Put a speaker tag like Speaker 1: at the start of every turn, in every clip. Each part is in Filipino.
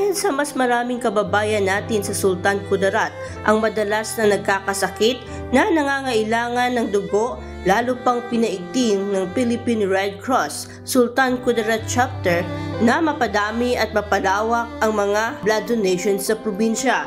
Speaker 1: Dahil sa mas maraming kababayan natin sa Sultan Kudarat ang madalas na nagkakasakit na nangangailangan ng dugo, lalo pang pinaigting ng Philippine Red Cross Sultan Kudarat Chapter na mapadami at mapalawak ang mga blood donations sa probinsya.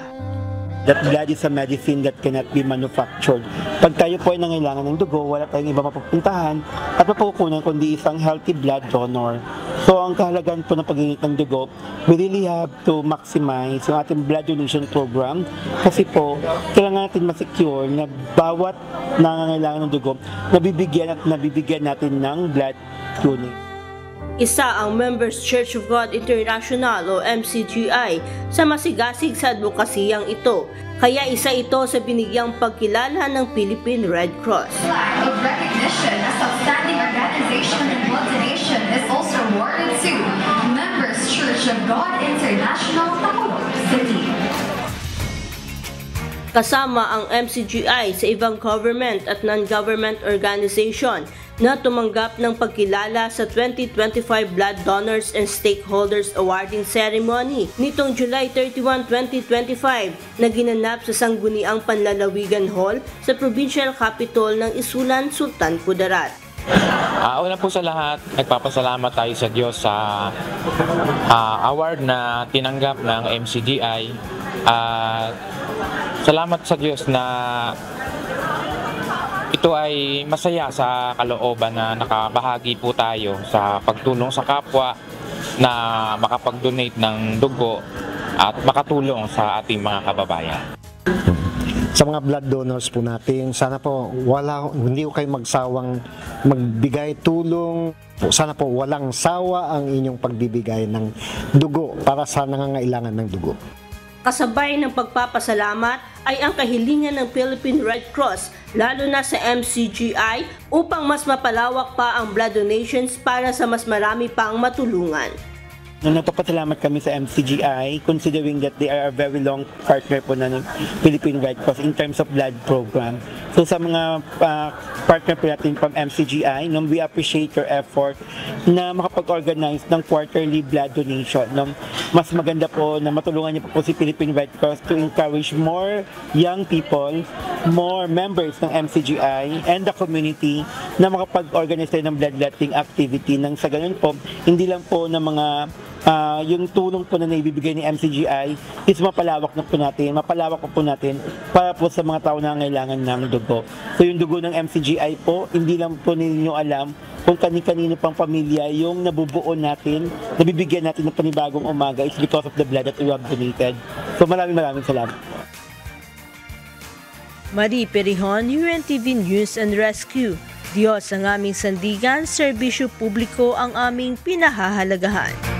Speaker 2: That blood is a medicine that cannot be manufactured. Pag tayo po ay nangailangan ng dugo, wala tayong iba mapupuntahan at mapukunan kundi isang healthy blood donor. So ang kahalagan po ng pag-init ng dugo, we really have to maximize yung ating blood donation program kasi po kailangan natin ma-secure na bawat nangangailangan ng dugo, nabibigyan natin ng blood donation.
Speaker 1: Isa ang Members Church of God International o MCGI sa masigasig sa advokasiyang ito, kaya isa ito sa binigyang pagkilala ng Philippine Red Cross.
Speaker 3: Flag of recognition as outstanding organization in blood donation is also awarded to Members Church of God International, Bacolod City.
Speaker 1: Kasama ang MCGI sa ibang government at non-government organization na tumanggap ng pagkilala sa 2025 Blood Donors and Stakeholders Awarding Ceremony nitong July 31, 2025 na ginanap sa Sangguniang Panlalawigan Hall sa Provincial Capital ng Isulan, Sultan Kudarat.
Speaker 4: Una po sa lahat, nagpapasalamat tayo sa Diyos sa award na tinanggap ng MCGI. Salamat sa Diyos na ito ay masaya sa kalooban na nakabahagi po tayo sa pagtulong sa kapwa na makapag-donate ng dugo at makatulong sa ating mga kababayan.
Speaker 5: Sa mga blood donors po natin, sana po hindi ko kayo magsawang magbigay tulong. Sana po walang sawa ang inyong pagbibigay ng dugo para sa nangangailangan ng dugo.
Speaker 1: Kasabay ng pagpapasalamat ay ang kahilingan ng Philippine Red Cross lalo na sa MCGI upang mas mapalawak pa ang blood donations para sa mas marami pang matulungan.
Speaker 2: Nagpapasalamat kami sa MCGI considering that they are a very long partner po na ng Philippine Red Cross in terms of blood program. So sa mga partner po natin from MCGI, we appreciate your effort na makapag-organize ng quarterly blood donation. Mas maganda po na matulungan niyo po si Philippine Red Cross to encourage more young people, more members ng MCGI and the community na makapag-organize ng bloodletting activity nang sa ganun po, hindi lang po ng mga yung tulong po na naibibigay ni MCGI is mapalawak po natin para po sa mga tao na kailangan ng dugo. So yung dugo ng MCGI po, hindi lang po ninyo alam kung kani-kanino pang pamilya yung nabubuo natin, nabibigyan natin ng panibagong umaga is because of the blood that we have donated. So maraming salamat.
Speaker 1: Marie Perihon, UNTV News and Rescue. Diyos ang aming sandigan, serbisyo publiko ang aming pinahahalagahan.